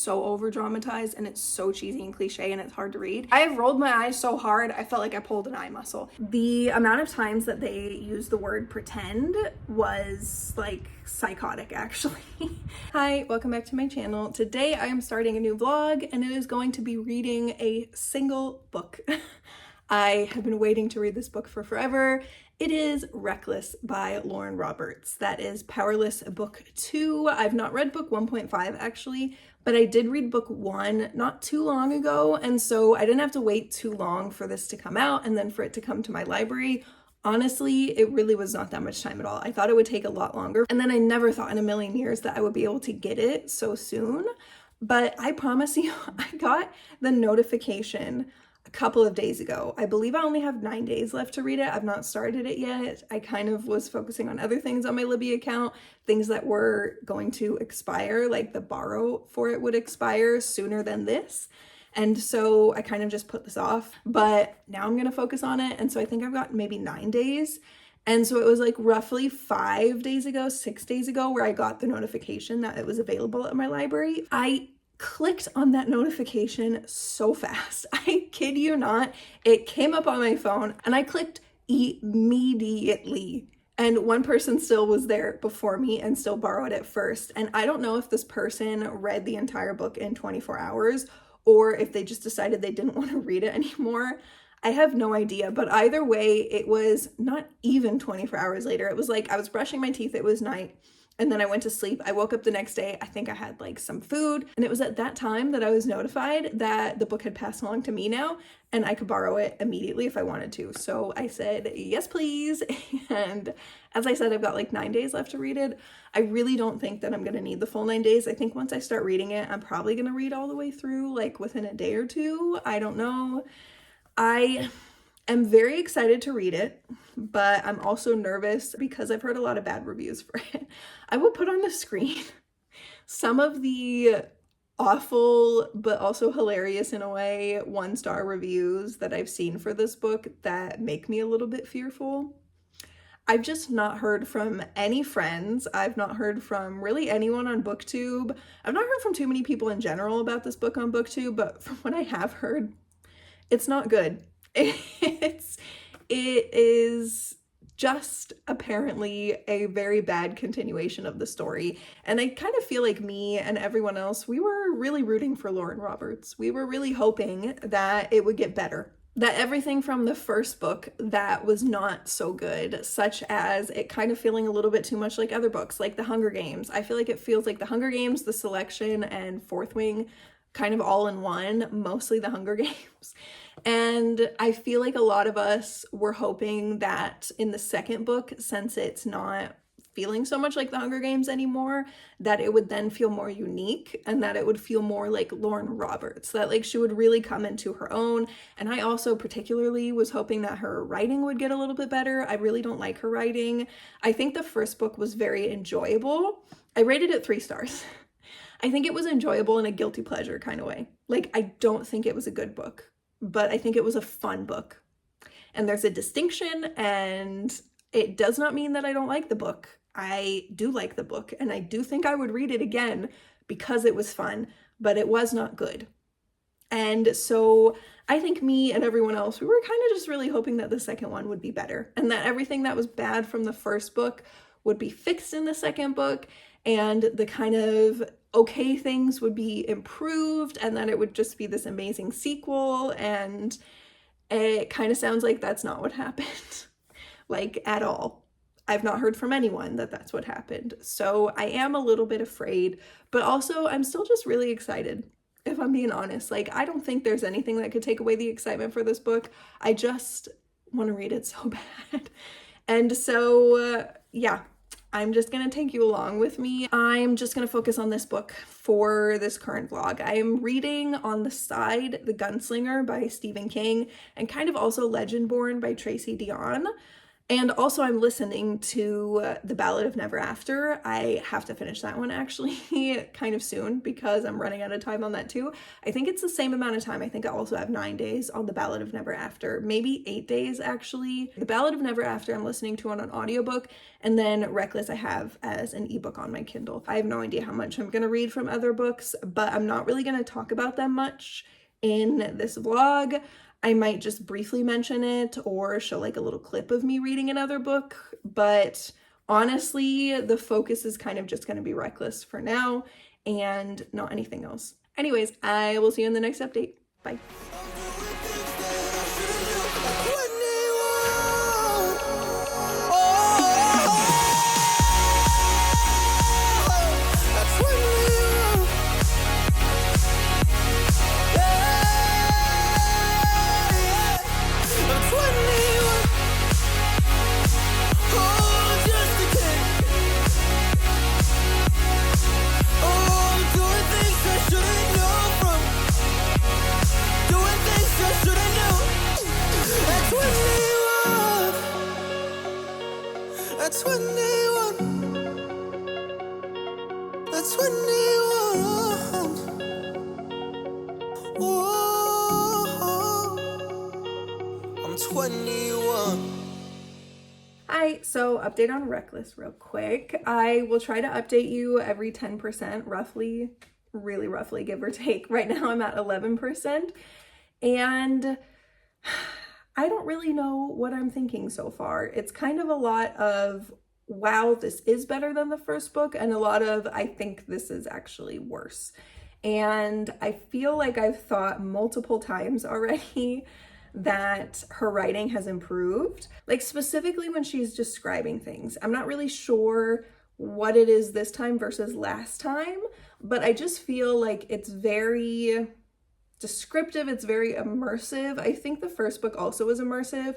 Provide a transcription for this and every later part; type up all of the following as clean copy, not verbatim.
so over dramatized and it's so cheesy and cliche and it's hard to read. I have rolled my eyes so hard I felt like I pulled an eye muscle. The amount of times that they used the word pretend was like psychotic, actually. Hi, welcome back to my channel. Today I am starting a new vlog and it is going to be reading a single book. I have been waiting to read this book for forever. It is Reckless by Lauren Roberts. That is Powerless book 2. I've not read book 1.5 actually, but I did read book 1 not too long ago, and so I didn't have to wait too long for this to come out and then for it to come to my library. Honestly, it really was not that much time at all. I thought it would take a lot longer, and then I never thought in a million years that I would be able to get it so soon. But I promise you, I got the notification a couple of days ago. I believe I only have 9 days left to read it. I've not started it yet. I kind of was focusing on other things on my Libby account, things that were going to expire, like the borrow for it would expire sooner than this. And so I kind of just put this off, but now I'm gonna focus on it. And so I think I've got maybe 9 days. And so it was like roughly 5 days ago, 6 days ago, where I got the notification that it was available at my library. I clicked on that notification so fast. I kid you not. It came up on my phone and I clicked immediately. And one person still was there before me and still borrowed it first. And I don't know if this person read the entire book in 24 hours or if they just decided they didn't want to read it anymore. I have no idea, but either way, it was not even 24 hours later. It was like I was brushing my teeth, it was night. And then I went to sleep. I woke up the next day. I think I had like some food. And it was at that time that I was notified that the book had passed along to me now and I could borrow it immediately if I wanted to. So I said, yes, please. And as I said, I've got like 9 days left to read it. I really don't think that I'm going to need the full 9 days. I think once I start reading it, I'm probably going to read all the way through like within a day or two. I don't know. I'm very excited to read it, but I'm also nervous because I've heard a lot of bad reviews for it. I will put on the screen some of the awful, but also hilarious in a way, 1-star reviews that I've seen for this book that make me a little bit fearful. I've just not heard from any friends. I've not heard from really anyone on BookTube. I've not heard from too many people in general about this book on BookTube, but from what I have heard, it's not good. It is just apparently a very bad continuation of the story. And I kind of feel like me and everyone else, we were really rooting for Lauren Roberts. We were really hoping that it would get better. That everything from the first book that was not so good, such as it kind of feeling a little bit too much like other books, like The Hunger Games. I feel like it feels like The Hunger Games, The Selection, and Fourth Wing kind of all in one, mostly The Hunger Games. And I feel like a lot of us were hoping that in the second book, since it's not feeling so much like The Hunger Games anymore, that it would then feel more unique and that it would feel more like Lauren Roberts, that like she would really come into her own. And I also particularly was hoping that her writing would get a little bit better. I really don't like her writing. I think the first book was very enjoyable. I rated it 3 stars. I think it was enjoyable in a guilty pleasure kind of way. Like, I don't think it was a good book, but I think it was a fun book. And there's a distinction, and it does not mean that I don't like the book. I do like the book, and I do think I would read it again because it was fun, but it was not good. And so I think me and everyone else, we were kind of just really hoping that the second one would be better and that everything that was bad from the first book would be fixed in the second book, and the kind of okay things would be improved, and that it would just be this amazing sequel. And it kind of sounds like that's not what happened, like at all. I've not heard from anyone that that's what happened. So I am a little bit afraid, but also I'm still just really excited, if I'm being honest. Like, I don't think there's anything that could take away the excitement for this book. I just want to read it so bad. And so, yeah, I'm just going to take you along with me. I'm just going to focus on this book for this current vlog. I am reading on the side The Gunslinger by Stephen King and kind of also Legendborn by Tracy Deonn. And also I'm listening to The Ballad of Never After. I have to finish that one actually kind of soon because I'm running out of time on that too. I think it's the same amount of time. I think I also have 9 days on The Ballad of Never After, maybe 8 days actually. The Ballad of Never After I'm listening to on an audiobook, and then Reckless I have as an ebook on my Kindle. I have no idea how much I'm gonna read from other books, but I'm not really gonna talk about them much in this vlog. I might just briefly mention it or show like a little clip of me reading another book, but honestly, the focus is kind of just going to be Reckless for now and not anything else. Anyways, I will see you in the next update. Bye. That's 21. That's 21. Whoa, I'm 21. Hi, so update on Reckless real quick. I will try to update you every 10% roughly, really roughly, give or take. Right now I'm at 11%, and I don't really know what I'm thinking so far. It's kind of a lot of, wow, this is better than the first book, and a lot of, I think this is actually worse. And I feel like I've thought multiple times already that her writing has improved, like specifically when she's describing things. I'm not really sure what it is this time versus last time, but I just feel like it's very descriptive, it's very immersive. I think the first book also was immersive,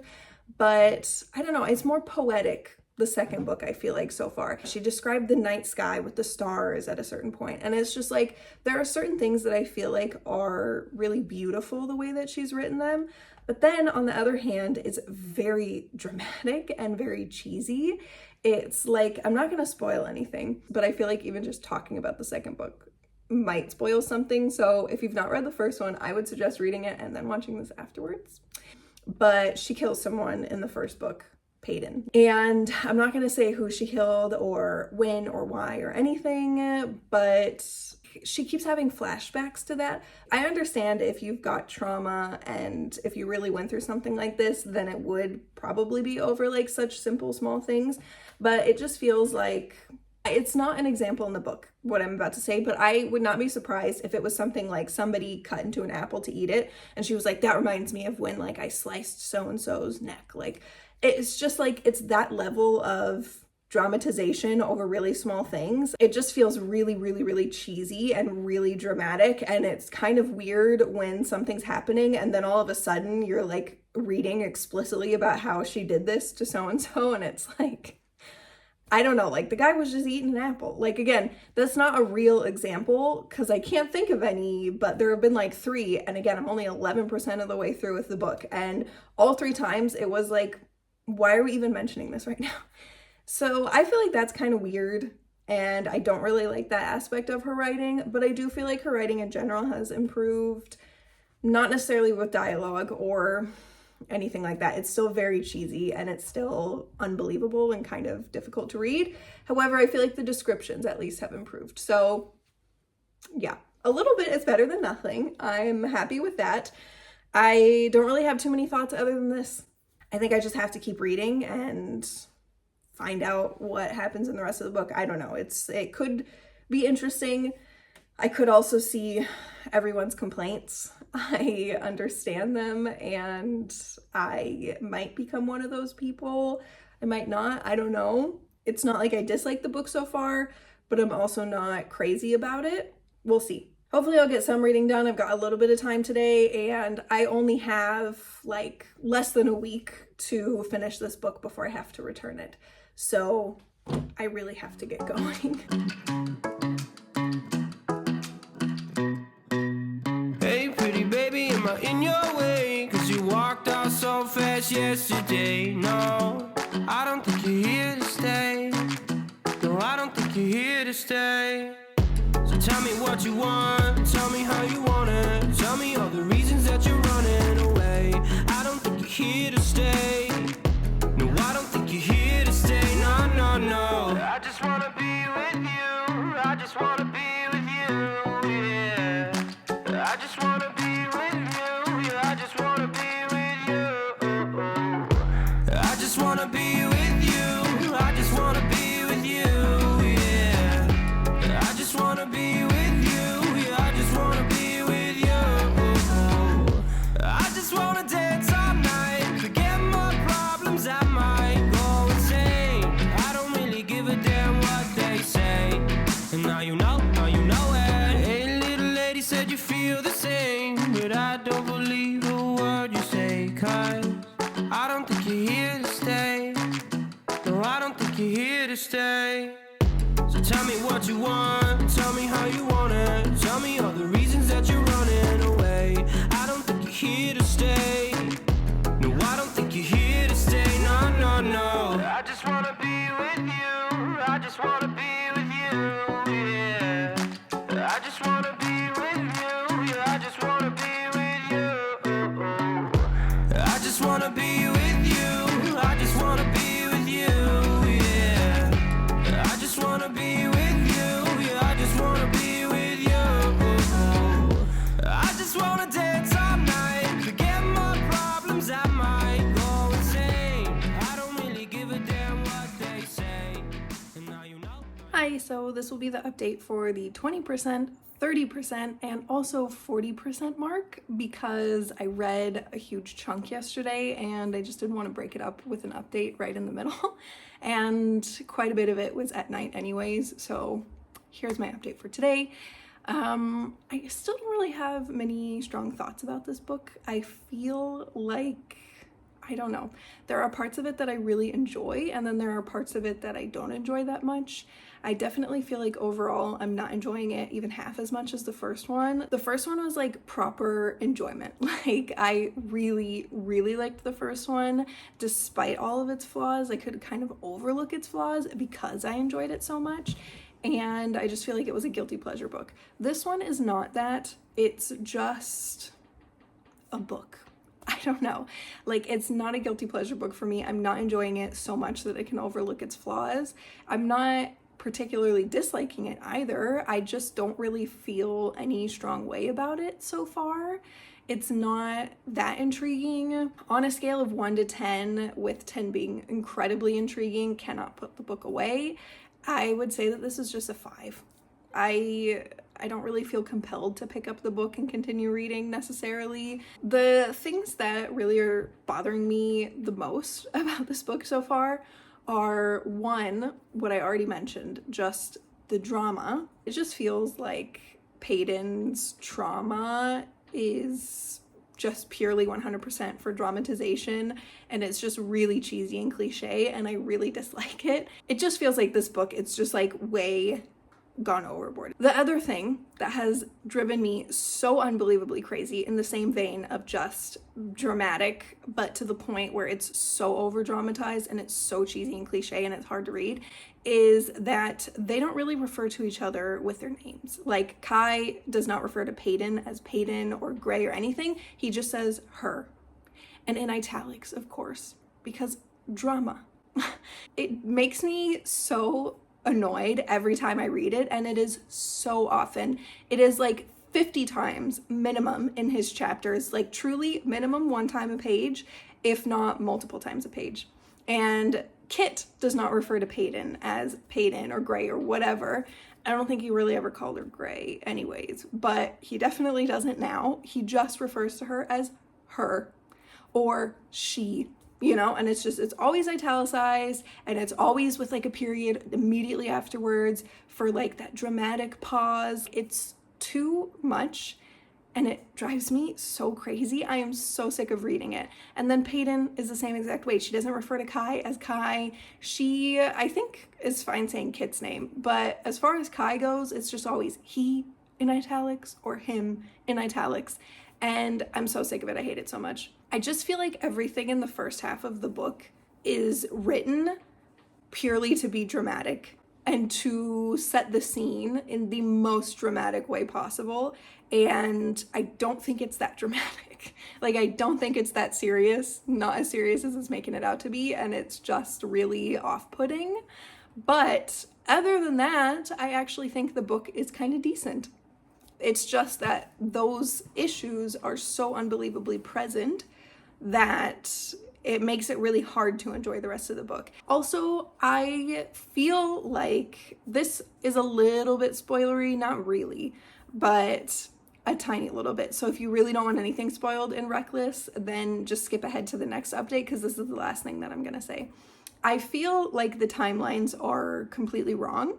but I don't know, it's more poetic, the second book, I feel like so far. She described the night sky with the stars at a certain point, and it's just like there are certain things that I feel like are really beautiful the way that she's written them, but then on the other hand, it's very dramatic and very cheesy. It's like, I'm not gonna spoil anything, but I feel like even just talking about the second book might spoil something. So if you've not read the first one, I would suggest reading it and then watching this afterwards. But she kills someone in the first book, Peyton. And I'm not gonna say who she killed or when or why or anything, but she keeps having flashbacks to that. I understand if you've got trauma and if you really went through something like this, then it would probably be over like such simple, small things. But it just feels like it's not an example in the book, what I'm about to say, but I would not be surprised if it was something like somebody cut into an apple to eat it, and she was like, that reminds me of when like I sliced so-and-so's neck. Like, it's just like, it's that level of dramatization over really small things. It just feels really, really, really cheesy and really dramatic, and it's kind of weird when something's happening and then all of a sudden you're like reading explicitly about how she did this to so-and-so, and it's like, I don't know, like the guy was just eating an apple. Like, again, that's not a real example because I can't think of any, but there have been like 3. And again, I'm only 11% of the way through with the book. And all 3 times it was like, why are we even mentioning this right now? So I feel like that's kind of weird. And I don't really like that aspect of her writing, but I do feel like her writing in general has improved, not necessarily with dialogue or anything like that. It's still very cheesy and it's still unbelievable and kind of difficult to read. However, I feel like the descriptions at least have improved. So yeah, a little bit is better than nothing. I'm happy with that. I don't really have too many thoughts other than this. I think I just have to keep reading and find out what happens in the rest of the book. I don't know. It could be interesting. I could also see everyone's complaints. I understand them, and I might become one of those people. I might not. I don't know. It's not like I dislike the book so far, but I'm also not crazy about it. We'll see. Hopefully I'll get some reading done. I've got a little bit of time today, and I only have like less than a week to finish this book before I have to return it. So I really have to get going. Hey pretty baby, am I in your way? 'Cause you walked out so fast yesterday. No, what you want, tell me how you want it. Tell me all the reasons that you're running away. I don't think you're here to stay. No, I don't think you're here to stay. No, no, no. I just wanna be with you. I just wanna be with you, yeah. I just wanna be with you. Yeah, I just wanna be with you. I just wanna be with you. I just wanna be with you, yeah. I just wanna be with you. Yeah, I just wanna be with you. I just wanna dance all night, forget my problems, I might go insane. I don't really give a damn what they say. And now you know it. Hey, little lady, said you feel the same, but I don't believe a word you say, 'cause I don't think you're here to stay. No, I don't think you're here to stay. So tell me what you want, tell me how you want it. Tell me all the reasons that you're running away. I don't think you're here to stay. No, I don't think you're here to stay. No, no, no. I just wanna be with you. I just wanna be with you, yeah. I just wanna be with you. Yeah, I just wanna be with you. I just wanna be with you. I just wanna be with you, yeah. I just wanna be with you. Yeah, I just wanna be with you. I just wanna dance all night, forget my problems, I might go insane. I don't really give a damn what they say. And now you know. Hi, so this will be the update for the 20%, 30%, and also 40% mark because I read a huge chunk yesterday and I just didn't want to break it up with an update right in the middle. And quite a bit of it was at night anyways, so here's my update for today. I still don't really have many strong thoughts about this book. I feel like, I don't know, there are parts of it that I really enjoy and then there are parts of it that I don't enjoy that much. I definitely feel like overall I'm not enjoying it even half as much as the first one. The first one was like proper enjoyment. Like I really, really liked the first one. Despite all of its flaws, I could kind of overlook its flaws because I enjoyed it so much. And I just feel like it was a guilty pleasure book. This one is not that. It's just a book. I don't know. Like, it's not a guilty pleasure book for me. I'm not enjoying it so much that I can overlook its flaws. I'm not particularly disliking it either. I just don't really feel any strong way about it so far. It's not that intriguing. On a scale of 1 to 10, with 10 being incredibly intriguing, cannot put the book away, I would say that this is just a 5. I don't really feel compelled to pick up the book and continue reading necessarily. The things that really are bothering me the most about this book so far are, one, what I already mentioned, just the drama. It just feels like Peyton's trauma is just purely 100% for dramatization, and it's just really cheesy and cliche, and I really dislike it. It just feels like this book, it's just like way gone overboard. The other thing that has driven me so unbelievably crazy in the same vein of just dramatic, but to the point where it's so over dramatized and it's so cheesy and cliche and it's hard to read, is that they don't really refer to each other with their names. Like Kai does not refer to Peyton as Peyton or Gray or anything. He just says her. And in italics, of course, because drama. It makes me so annoyed every time I read it, and it is so often. It is like 50 times minimum in his chapters, like truly minimum one time a page, if not multiple times a page. And Kit does not refer to Peyton as Peyton or Gray or whatever. I don't think he really ever called her Gray anyways, but he definitely doesn't now. He just refers to her as her or she. You know, and it's always italicized, and it's always with like a period immediately afterwards for like that dramatic pause. It's too much, and it drives me so crazy. I am so sick of reading it. And then Peyton is the same exact way. She doesn't refer to Kai as Kai. She, I think, is fine saying Kit's name, but as far as Kai goes, it's just always he in italics or him in italics. And I'm so sick of it. I hate it so much. I just feel like everything in the first half of the book is written purely to be dramatic and to set the scene in the most dramatic way possible. And I don't think it's that dramatic. Like, I don't think it's that serious, not as serious as it's making it out to be, and it's just really off-putting. But other than that, I actually think the book is kind of decent. It's just that those issues are so unbelievably present that it makes it really hard to enjoy the rest of the book. Also, I feel like this is a little bit spoilery, not really, but a tiny little bit. So if you really don't want anything spoiled in Reckless, then just skip ahead to the next update, because this is the last thing that I'm gonna say. I feel like the timelines are completely wrong.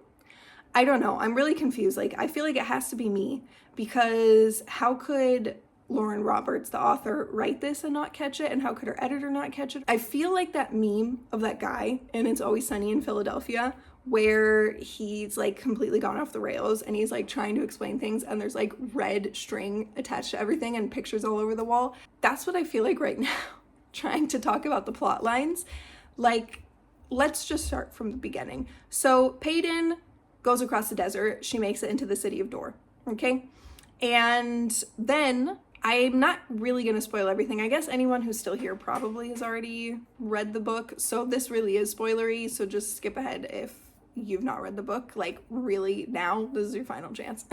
I don't know, I'm really confused. Like, I feel like it has to be me, because how could Lauren Roberts, the author, write this and not catch it? And how could her editor not catch it? I feel like that meme of that guy in It's Always Sunny in Philadelphia, where he's like completely gone off the rails and he's like trying to explain things and there's like red string attached to everything and pictures all over the wall. That's what I feel like right now, trying to talk about the plot lines. Like, let's just start from the beginning. So Peyton goes across the desert. She makes it into the city of Dor, okay? And then, I'm not really going to spoil everything. I guess anyone who's still here probably has already read the book, so this really is spoilery, so just skip ahead if you've not read the book. Like, really, now, this is your final chance.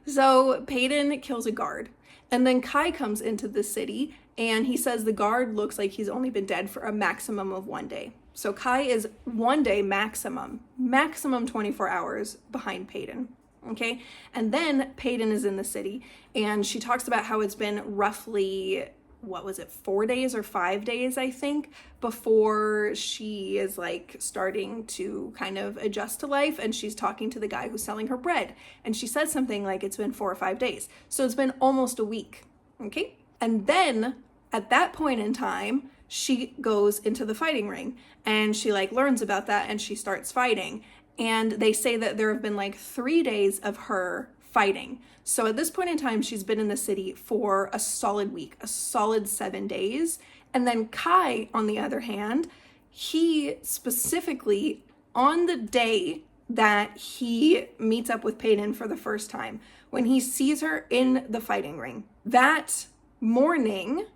So Peyton kills a guard, and then Kai comes into the city, and he says the guard looks like he's only been dead for a maximum of 1 day. So Kai is 1 day maximum 24 hours behind Peyton. Okay, and then Peyton is in the city, and she talks about how it's been roughly, 4 days or 5 days, I think, before she is like starting to kind of adjust to life, and she's talking to the guy who's selling her bread, and she says something like it's been 4 or 5 days. So it's been almost a week, okay? And then at that point in time, she goes into the fighting ring, and she like learns about that, and she starts fighting. And they say that there have been like 3 days of her fighting. So at this point in time, she's been in the city for a solid week, a solid 7 days. And then Kai, on the other hand, he specifically, on the day that he meets up with Peyton for the first time, when he sees her in the fighting ring, that morning,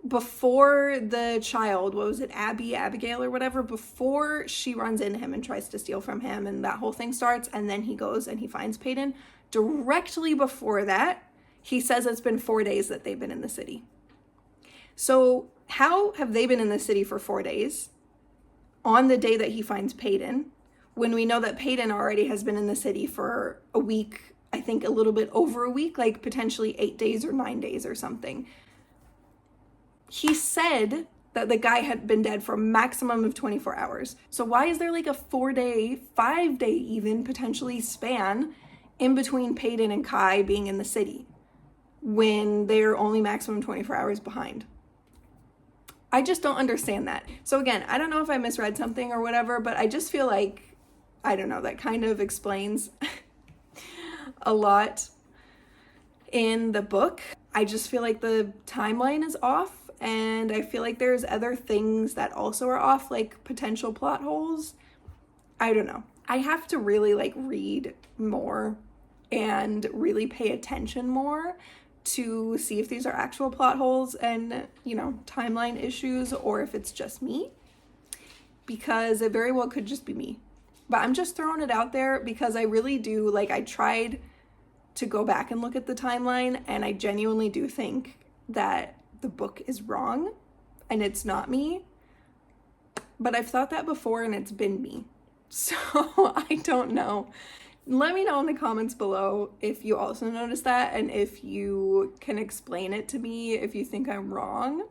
before the child, Abigail or whatever, before she runs into him and tries to steal from him and that whole thing starts, and then he goes and he finds Peyton, directly before that, he says it's been 4 days that they've been in the city. So how have they been in the city for 4 days on the day that he finds Peyton, when we know that Peyton already has been in the city for a week, I think a little bit over a week, like potentially 8 days or 9 days or something? He said that the guy had been dead for a maximum of 24 hours. So why is there like a 4 day, 5 day even potentially span in between Peyton and Kai being in the city when they're only maximum 24 hours behind? I just don't understand that. So again, I don't know if I misread something or whatever, but I just feel like, I don't know, that kind of explains a lot in the book. I just feel like the timeline is off. And I feel like there's other things that also are off, like potential plot holes. I don't know. I have to really like read more and really pay attention more to see if these are actual plot holes and, you know, timeline issues, or if it's just me, because it very well could just be me. But I'm just throwing it out there because I really do, like, I tried to go back and look at the timeline, and I genuinely do think that the book is wrong and it's not me, but I've thought that before and it's been me. So I don't know. Let me know in the comments below if you also noticed that, and if you can explain it to me if you think I'm wrong.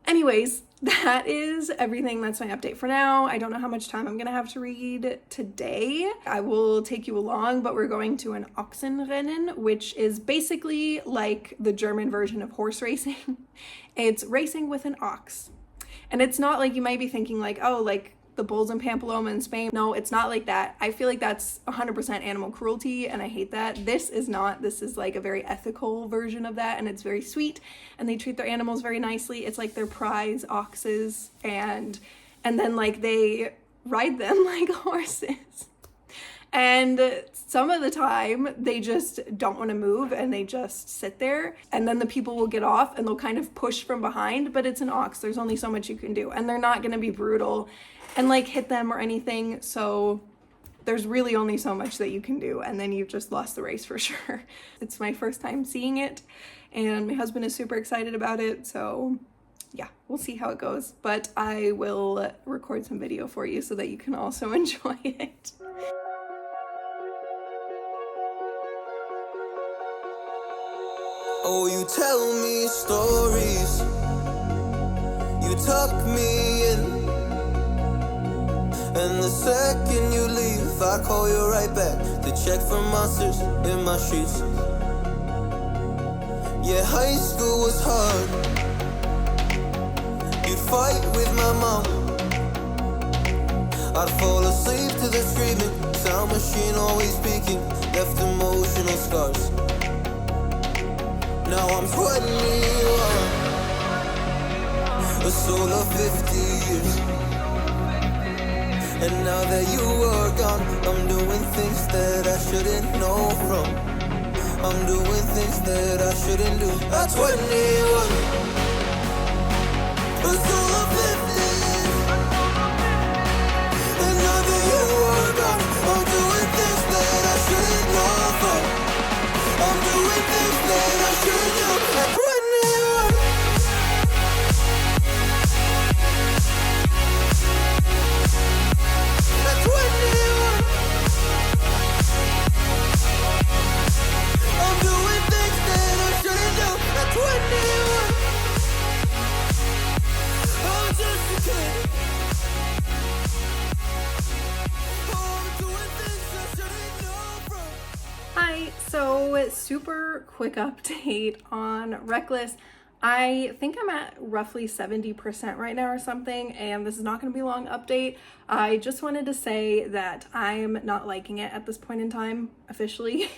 Anyways, that is everything. That's my update for now. I don't know how much time I'm gonna have to read today. I will take you along, but we're going to an Ochsenrennen, which is basically like the German version of horse racing. It's racing with an ox. And it's not like you might be thinking like, oh, like the bulls in Pamplona in Spain. No, it's not like that. I feel like that's 100% animal cruelty, and I hate that. This is not. This is like a very ethical version of that, and it's very sweet, and they treat their animals very nicely. It's like their prize oxes, and then like they ride them like horses. And some of the time they just don't want to move and they just sit there, and then the people will get off and they'll kind of push from behind, but it's an ox, there's only so much you can do, and they're not going to be brutal and like hit them or anything, so there's really only so much that you can do, and then you've just lost the race for sure. It's my first time seeing it and my husband is super excited about it, so yeah, we'll see how it goes, but I will record some video for you so that you can also enjoy it. Oh, you tell me stories, you tuck me in, and the second you leave, I call you right back to check for monsters in my sheets. Yeah, high school was hard. You'd fight with my mom. I'd fall asleep to the screaming, sound machine always speaking, left emotional scars. Now I'm 21, a soul of 50 years. And now that you are gone, I'm doing things that I shouldn't know from. I'm doing things that I shouldn't do. At 21, a soul of 50 years. And now that you are gone, I'm doing things that I shouldn't know from. I'm doing things that I shouldn't do. At 21. Hi, so super quick update on Reckless. I think I'm at roughly 70% right now or something, and this is not going to be a long update. I just wanted to say that I'm not liking it at this point in time, officially.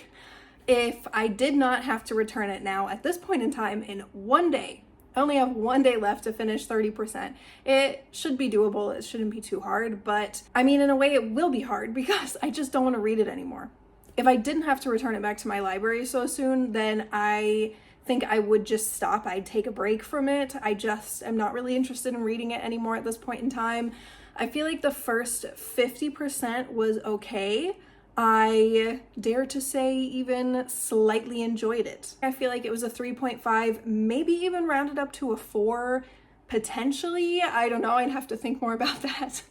If I did not have to return it now at this point in time in one day, I only have one day left to finish 30%. It should be doable. It shouldn't be too hard, but I mean, in a way it will be hard because I just don't want to read it anymore. If I didn't have to return it back to my library so soon, then I think I would just stop. I'd take a break from it. I just am not really interested in reading it anymore at this point in time. I feel like the first 50% was okay. I dare to say even slightly enjoyed it. I feel like it was a 3.5, maybe even rounded up to a 4, potentially. I don't know, I'd have to think more about that.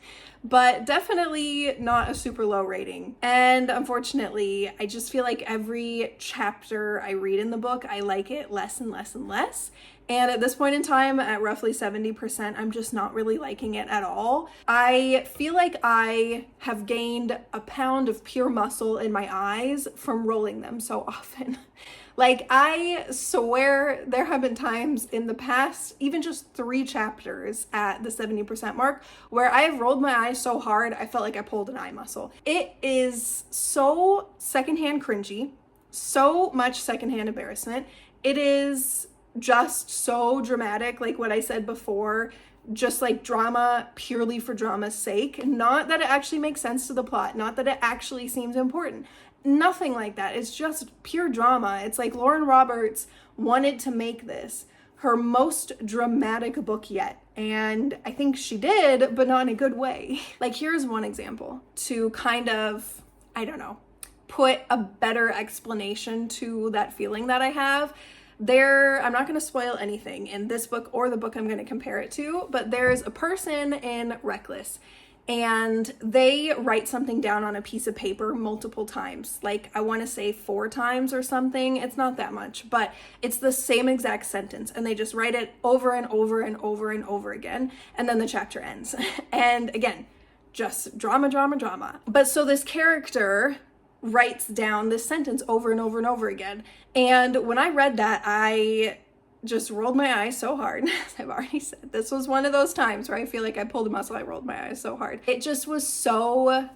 But definitely not a super low rating. And unfortunately, I just feel like every chapter I read in the book, I like it less and less and less. And at this point in time, at roughly 70%, I'm just not really liking it at all. I feel like I have gained a pound of pure muscle in my eyes from rolling them so often. Like, I swear there have been times in the past, even just 3 chapters at the 70% mark, where I have rolled my eyes so hard, I felt like I pulled an eye muscle. It is so secondhand cringy, so much secondhand embarrassment. It is just so dramatic, like what I said before, just like drama purely for drama's sake. Not that it actually makes sense to the plot, not that it actually seems important. Nothing like that. It's just pure drama. It's like Lauren Roberts wanted to make this her most dramatic book yet. And I think she did, but not in a good way. Like, here's one example to kind of, I don't know, put a better explanation to that feeling that I have. I'm not going to spoil anything in this book or the book I'm going to compare it to, but there's a person in Reckless and they write something down on a piece of paper multiple times. Like, I want to say 4 times or something. It's not that much, but it's the same exact sentence. And they just write it over and over and over and over again. And then the chapter ends. And again, just drama, drama, drama. But so this character writes down this sentence over and over and over again. And when I read that, I just rolled my eyes so hard. As I've already said, this was one of those times where I feel like I pulled a muscle, I rolled my eyes so hard. It just was so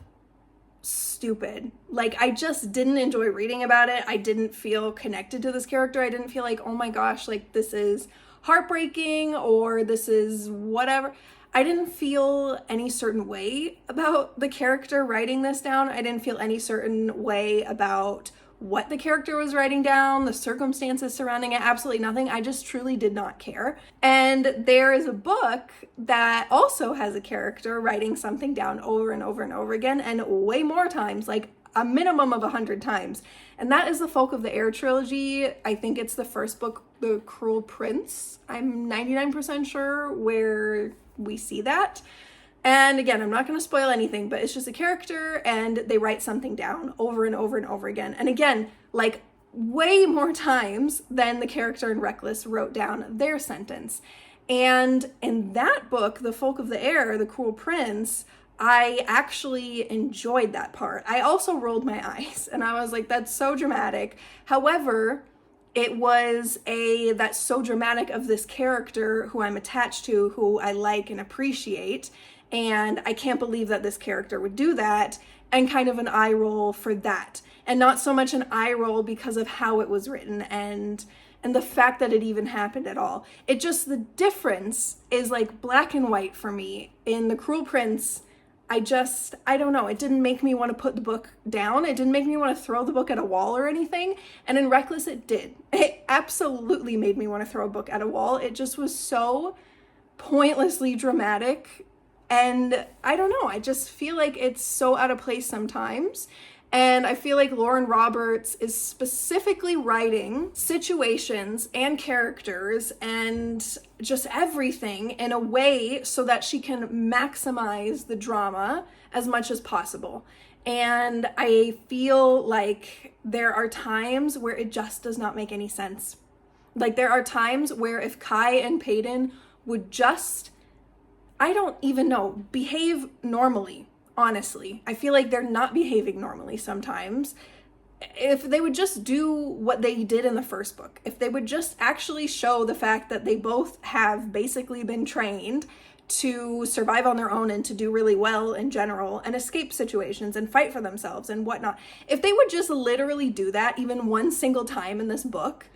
stupid. Like, I just didn't enjoy reading about it. I didn't feel connected to this character. I didn't feel like, oh my gosh, like this is heartbreaking or this is whatever. I didn't feel any certain way about the character writing this down. I didn't feel any certain way about what the character was writing down, the circumstances surrounding it, absolutely nothing. I just truly did not care. And there is a book that also has a character writing something down over and over and over again, and way more times, like a minimum of 100 times. And that is the Folk of the Air trilogy. I think it's the first book, The Cruel Prince. I'm 99% sure where we see that. And again, I'm not going to spoil anything, but it's just a character and they write something down over and over and over again. And again, like way more times than the character in Reckless wrote down their sentence. And in that book, The Folk of the Air, The Cruel Prince, I actually enjoyed that part. I also rolled my eyes and I was like, that's so dramatic. However, it was that's so dramatic of this character who I'm attached to, who I like and appreciate. And I can't believe that this character would do that, and kind of an eye roll for that. And not so much an eye roll because of how it was written and the fact that it even happened at all. It just, the difference is like black and white for me. In The Cruel Prince, I don't know, it didn't make me want to put the book down. It didn't make me want to throw the book at a wall or anything. And in Reckless, it did. It absolutely made me want to throw a book at a wall. It just was so pointlessly dramatic. And I don't know, I just feel like it's so out of place sometimes. And I feel like Lauren Roberts is specifically writing situations and characters and just everything in a way so that she can maximize the drama as much as possible. And I feel like there are times where it just does not make any sense. Like there are times where if Kai and Peyton would just, I don't even know, behave normally, honestly. I feel like they're not behaving normally sometimes. If they would just do what they did in the first book, if they would just actually show the fact that they both have basically been trained to survive on their own and to do really well in general and escape situations and fight for themselves and whatnot. If they would just literally do that even one single time in this book,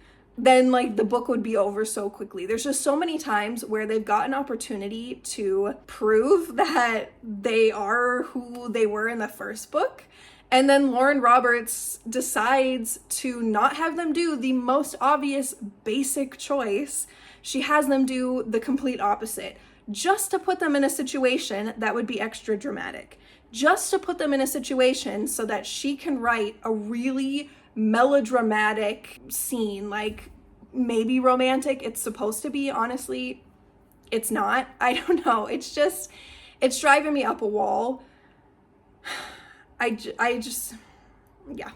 then like the book would be over so quickly. There's just so many times where they've got an opportunity to prove that they are who they were in the first book. And then Lauren Roberts decides to not have them do the most obvious basic choice. She has them do the complete opposite, just to put them in a situation that would be extra dramatic, just to put them in a situation so that she can write a really melodramatic scene, like maybe romantic. It's supposed to be, honestly, it's not. I don't know. It's just, it's driving me up a wall. I just, yeah.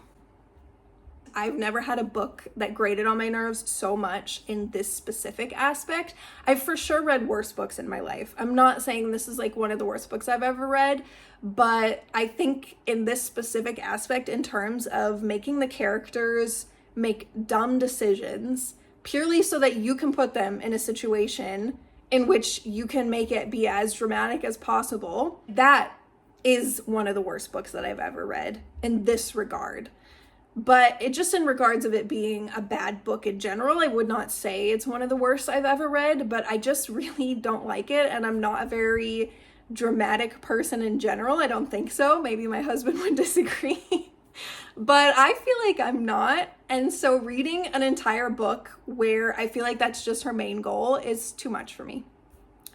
I've never had a book that grated on my nerves so much in this specific aspect. I've for sure read worse books in my life. I'm not saying this is like one of the worst books I've ever read, but I think in this specific aspect, in terms of making the characters make dumb decisions purely so that you can put them in a situation in which you can make it be as dramatic as possible, that is one of the worst books that I've ever read in this regard. But it just, in regards of it being a bad book in general, I would not say it's one of the worst I've ever read, but I just really don't like it. And I'm not a very dramatic person in general. I don't think so. Maybe my husband would disagree. But I feel like I'm not. And so reading an entire book where I feel like that's just her main goal is too much for me.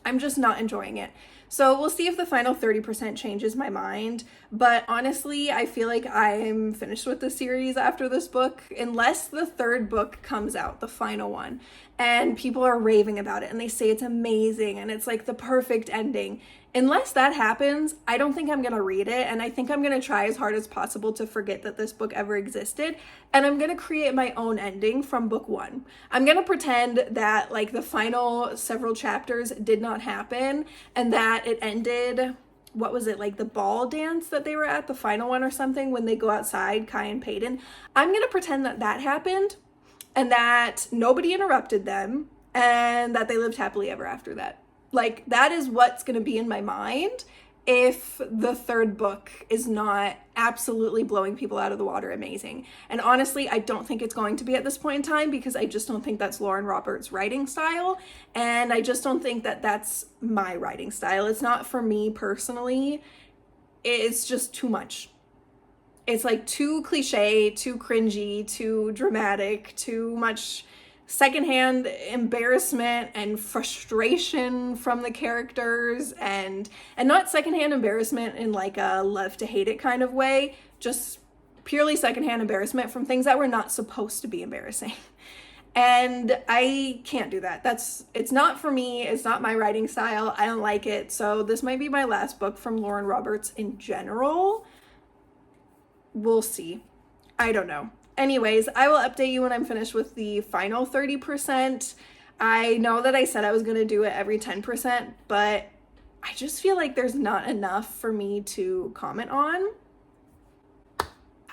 I'm just not enjoying it. So we'll see if the final 30% changes my mind. But honestly, I feel like I'm finished with the series after this book, unless the third book comes out, the final one, and people are raving about it and they say it's amazing and it's like the perfect ending. Unless that happens, I don't think I'm going to read it. And I think I'm going to try as hard as possible to forget that this book ever existed. And I'm going to create my own ending from book one. I'm going to pretend that like the final several chapters did not happen and that it ended, what was it, like the ball dance that they were at, the final one or something, when they go outside, Kai and Peyton. I'm going to pretend that that happened and that nobody interrupted them and that they lived happily ever after that. Like, that is what's going to be in my mind. if the third book is not absolutely blowing people out of the water amazing. And honestly, I don't think it's going to be at this point in time, because I just don't think that's Lauren Roberts' writing style. And I just don't think that that's my writing style. It's not for me personally. It's just too much. It's like too cliche, too cringy, too dramatic, too much secondhand embarrassment and frustration from the characters, and not secondhand embarrassment in like a love to hate it kind of way, just purely secondhand embarrassment from things that were not supposed to be embarrassing. And I can't do that. It's not for me. It's not my writing style. I don't like it. So this might be my last book from Lauren Roberts in general. We'll see. I don't know. Anyways, I will update you when I'm finished with the final 30%. I know that I said I was going to do it every 10%, but I just feel like there's not enough for me to comment on.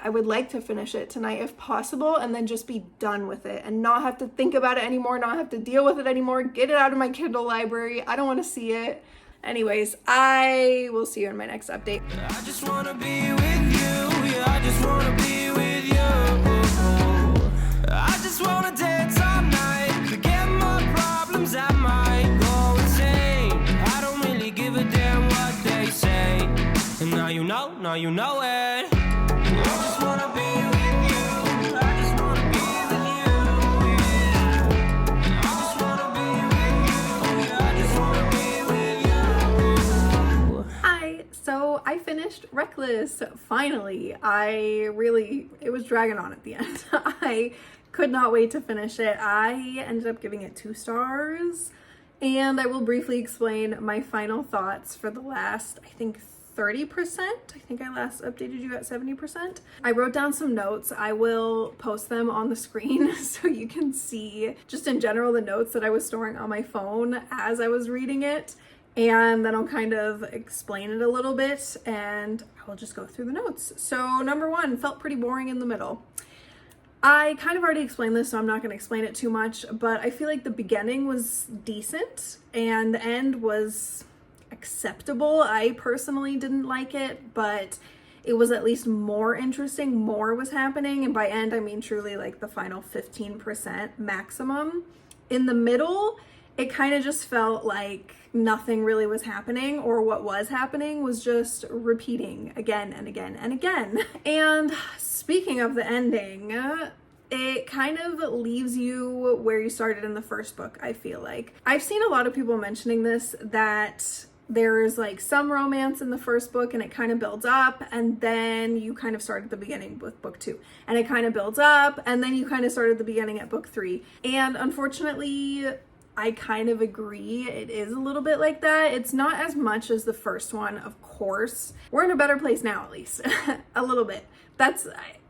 I would like to finish it tonight if possible, and then just be done with it and not have to think about it anymore, not have to deal with it anymore, get it out of my Kindle library. I don't want to see it. Anyways, I will see you in my next update. I just wanna be with you. Yeah, I just wanna be with you. I just wanna dance all night. Forget my problems, I might go insane. I don't really give a damn what they say. And now you know it. I just wanna be with you. I just wanna be with you. Yeah. I just wanna be with you. Yeah, I just wanna be with you. Hi, so I finished Reckless, finally. It was dragging on at the end. I could not wait to finish it. I ended up giving it 2 stars, and I will briefly explain my final thoughts for the last, I think, 30%. I think I last updated you at 70%. I wrote down some notes. I will post them on the screen so you can see just in general the notes that I was storing on my phone as I was reading it. And then I'll kind of explain it a little bit, and I will just go through the notes. So number 1, felt pretty boring in the middle. I kind of already explained this, so I'm not going to explain it too much, but I feel like the beginning was decent and the end was acceptable. I personally didn't like it, but it was at least more interesting. More was happening, and by end I mean truly like the final 15% maximum. In the middle, it kind of just felt like nothing really was happening, or what was happening was just repeating again and again and again. And speaking of the ending, it kind of leaves you where you started in the first book, I feel like. I've seen a lot of people mentioning this, that there's like some romance in the first book and it kind of builds up, and then you kind of start at the beginning with book 2 and it kind of builds up, and then you kind of start at the beginning at book 3. And unfortunately, I kind of agree. It is a little bit like that. It's not as much as the first one, of course. We're in a better place now, at least. A little bit. That's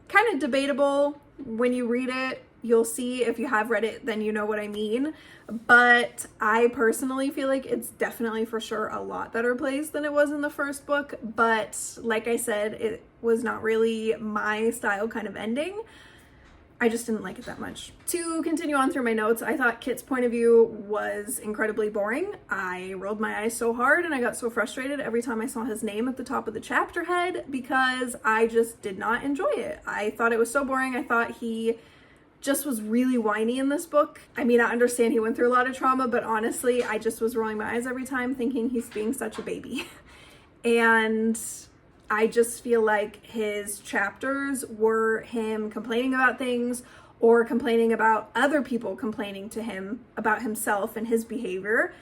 kind of debatable. When you read it, you'll see. If you have read it, then you know what I mean. But I personally feel like it's definitely for sure a lot better place than it was in the first book. But like I said, it was not really my style kind of ending. I just didn't like it that much. To continue on through my notes, I thought Kit's point of view was incredibly boring. I rolled my eyes so hard and I got so frustrated every time I saw his name at the top of the chapter head, because I just did not enjoy it. I thought it was so boring. I thought he just was really whiny in this book. I mean, I understand he went through a lot of trauma, but honestly, I just was rolling my eyes every time thinking he's being such a baby. And I just feel like his chapters were him complaining about things, or complaining about other people complaining to him about himself and his behavior,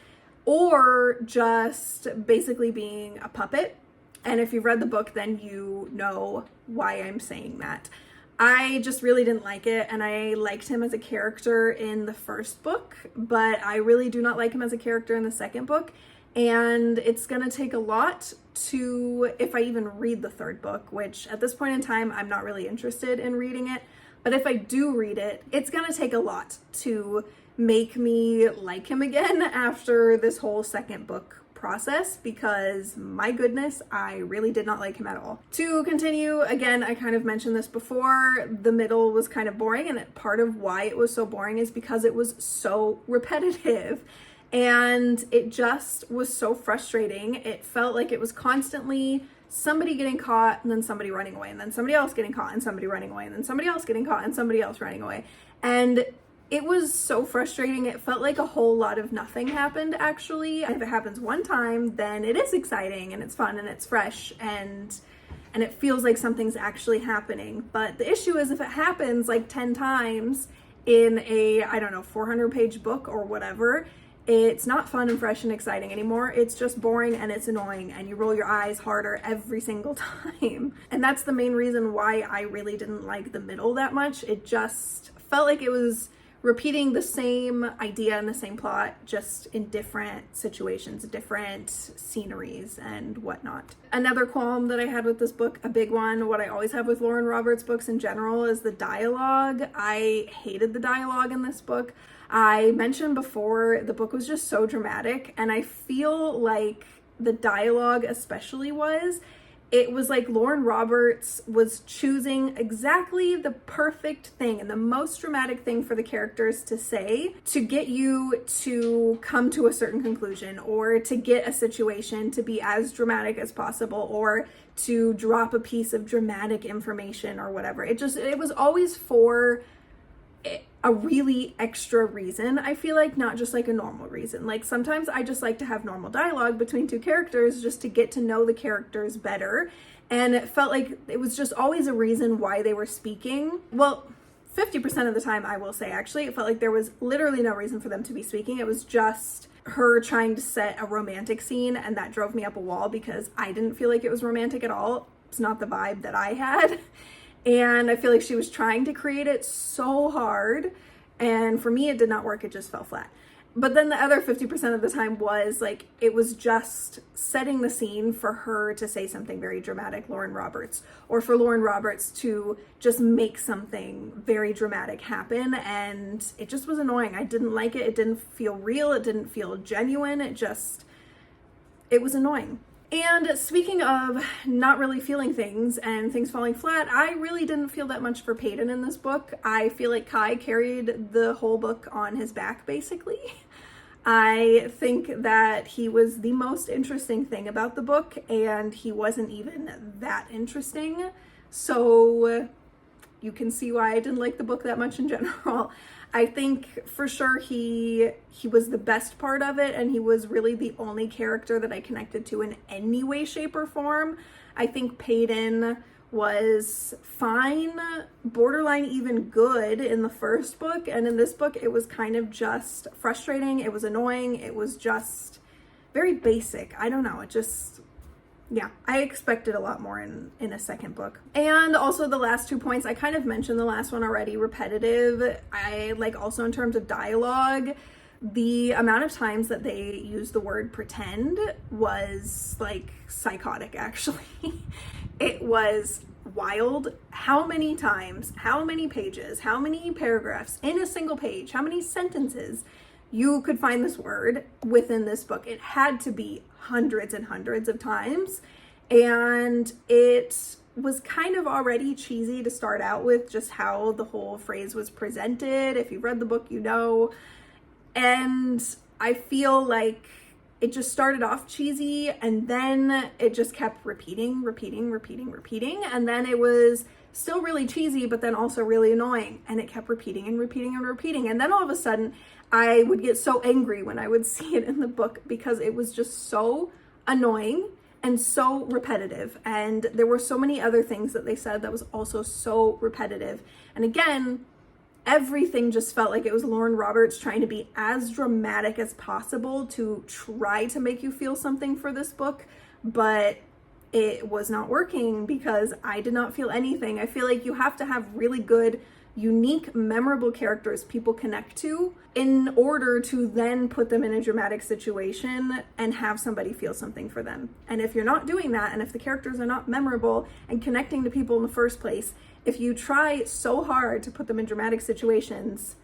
or just basically being a puppet. And if you've read the book, then you know why I'm saying that. I just really didn't like it, and I liked him as a character in the first book, but I really do not like him as a character in the second book. And it's gonna take a lot to, if I even read the third book, which at this point in time, I'm not really interested in reading it. But if I do read it, it's gonna take a lot to make me like him again after this whole second book process, because my goodness, I really did not like him at all. To continue, again, I kind of mentioned this before, the middle was kind of boring, and part of why it was so boring is because it was so repetitive. And it just was so frustrating. It felt like it was constantly somebody getting caught and then somebody running away and then somebody else getting caught and somebody running away and then somebody else getting caught and somebody else running away. And it was so frustrating. It felt like a whole lot of nothing happened, actually. If it happens one time, then it is exciting and it's fun and it's fresh and it feels like something's actually happening. But the issue is if it happens like 10 times in a, I don't know, 400-page book or whatever, it's not fun and fresh and exciting anymore. It's just boring and it's annoying and you roll your eyes harder every single time. And that's the main reason why I really didn't like the middle that much. It just felt like it was repeating the same idea and the same plot, just in different situations, different sceneries and whatnot. Another qualm that I had with this book, a big one, what I always have with Lauren Roberts books in general, is the dialogue. I hated the dialogue in this book. I mentioned before, the book was just so dramatic, and I feel like the dialogue especially it was like Lauren Roberts was choosing exactly the perfect thing and the most dramatic thing for the characters to say to get you to come to a certain conclusion, or to get a situation to be as dramatic as possible, or to drop a piece of dramatic information or whatever. It was always for a really extra reason, I feel like, not just like a normal reason. Like sometimes I just like to have normal dialogue between two characters just to get to know the characters better. And it felt like it was just always a reason why they were speaking. Well, 50% of the time, I will say, actually, it felt like there was literally no reason for them to be speaking. It was just her trying to set a romantic scene, and that drove me up a wall because I didn't feel like it was romantic at all. It's not the vibe that I had. And I feel like she was trying to create it so hard, and for me it did not work. It just fell flat. But then the other 50% of the time was like, it was just setting the scene for her to say something very dramatic, Lauren Roberts, or for Lauren Roberts to just make something very dramatic happen. And it just was annoying. I didn't like it. It didn't feel real. It didn't feel genuine. It was annoying. And speaking of not really feeling things and things falling flat, I really didn't feel that much for Peyton in this book. I feel like Kai carried the whole book on his back, basically. I think that he was the most interesting thing about the book, and he wasn't even that interesting. So you can see why I didn't like the book that much in general. I think for sure he was the best part of it, and he was really the only character that I connected to in any way, shape, or form. I think Peyton was fine, borderline even good in the first book, and in this book it was kind of just frustrating. It was annoying. It was just very basic. I don't know. Yeah, I expected a lot more in a second book. And also the last 2 points, I kind of mentioned the last one already, repetitive. I like also in terms of dialogue, the amount of times that they used the word pretend was like psychotic, actually. It was wild. How many times, how many pages, how many paragraphs in a single page, how many sentences you could find this word within this book. It had to be hundreds and hundreds of times, and it was kind of already cheesy to start out with, just how the whole phrase was presented. If you've read the book, you know. And I feel like it just started off cheesy, and then it just kept repeating, and then it was still really cheesy, but then also really annoying, and it kept repeating, and then all of a sudden I would get so angry when I would see it in the book because it was just so annoying and so repetitive, and there were so many other things that they said that was also so repetitive. And again, everything just felt like it was Lauren Roberts trying to be as dramatic as possible to try to make you feel something for this book, but it was not working because I did not feel anything. I feel like you have to have really good, unique, memorable characters people connect to in order to then put them in a dramatic situation and have somebody feel something for them. And if you're not doing that, and if the characters are not memorable and connecting to people in the first place, if you try so hard to put them in dramatic situations,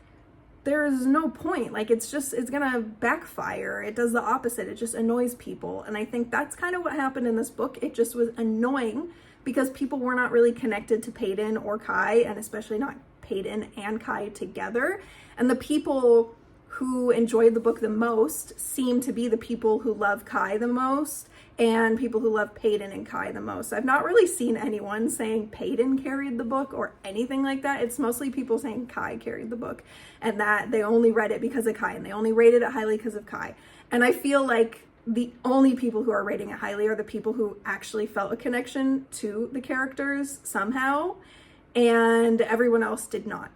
there's no point. Like, it's gonna backfire. It does the opposite. It just annoys people. And I think that's kind of what happened in this book. It just was annoying because people were not really connected to Peyton or Kai, and especially not Peyton and Kai together. And the people who enjoyed the book the most seem to be the people who love Kai the most and people who love Peyton and Kai the most. I've not really seen anyone saying Peyton carried the book or anything like that. It's mostly people saying Kai carried the book and that they only read it because of Kai and they only rated it highly because of Kai. And I feel like the only people who are rating it highly are the people who actually felt a connection to the characters somehow, and everyone else did not.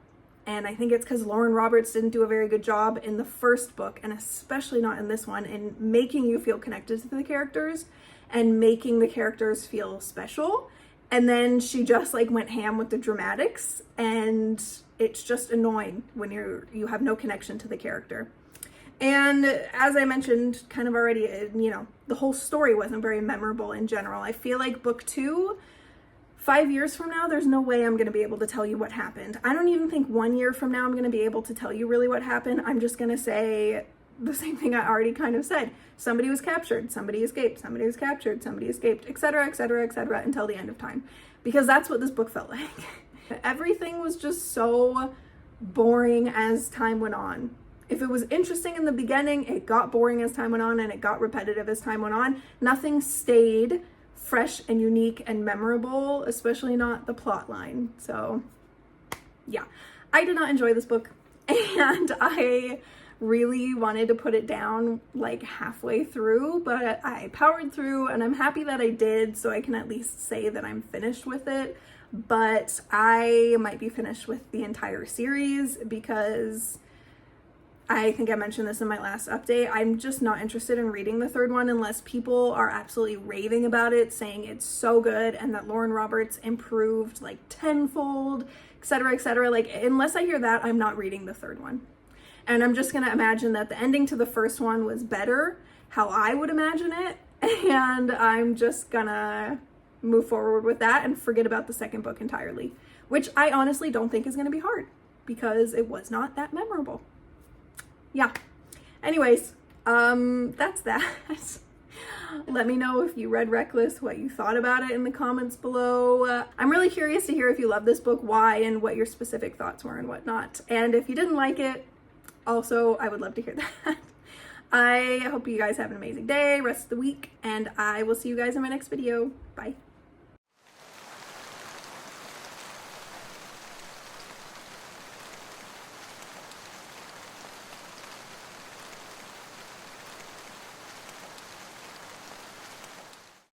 And I think it's because Lauren Roberts didn't do a very good job in the first book, and especially not in this one, in making you feel connected to the characters and making the characters feel special. And then she just like went ham with the dramatics, and it's just annoying when you have no connection to the character. And as I mentioned kind of already, you know, the whole story wasn't very memorable in general. I feel like book 2, 5 years from now, there's no way I'm going to be able to tell you what happened. I don't even think 1 year from now I'm going to be able to tell you really what happened. I'm just going to say the same thing I already kind of said. Somebody was captured, somebody escaped, somebody was captured, somebody escaped, etc., etc., etc., until the end of time. Because that's what this book felt like. Everything was just so boring as time went on. If it was interesting in the beginning, it got boring as time went on, and it got repetitive as time went on. Nothing stayed fresh and unique and memorable, especially not the plot line. So yeah, I did not enjoy this book, and I really wanted to put it down like halfway through, but I powered through, and I'm happy that I did, so I can at least say that I'm finished with it. But I might be finished with the entire series because I think I mentioned this in my last update. I'm just not interested in reading the third one unless people are absolutely raving about it, saying it's so good and that Lauren Roberts improved like tenfold, etc., etc. Like, unless I hear that, I'm not reading the third one. And I'm just gonna imagine that the ending to the first one was better, how I would imagine it, and I'm just gonna move forward with that and forget about the second book entirely, which I honestly don't think is gonna be hard because it was not that memorable. Yeah. Anyways, that's that. Let me know if you read Reckless, what you thought about it in the comments below. I'm really curious to hear if you love this book, why, and what your specific thoughts were and whatnot. And if you didn't like it, also, I would love to hear that. I hope you guys have an amazing day, rest of the week, and I will see you guys in my next video. Bye.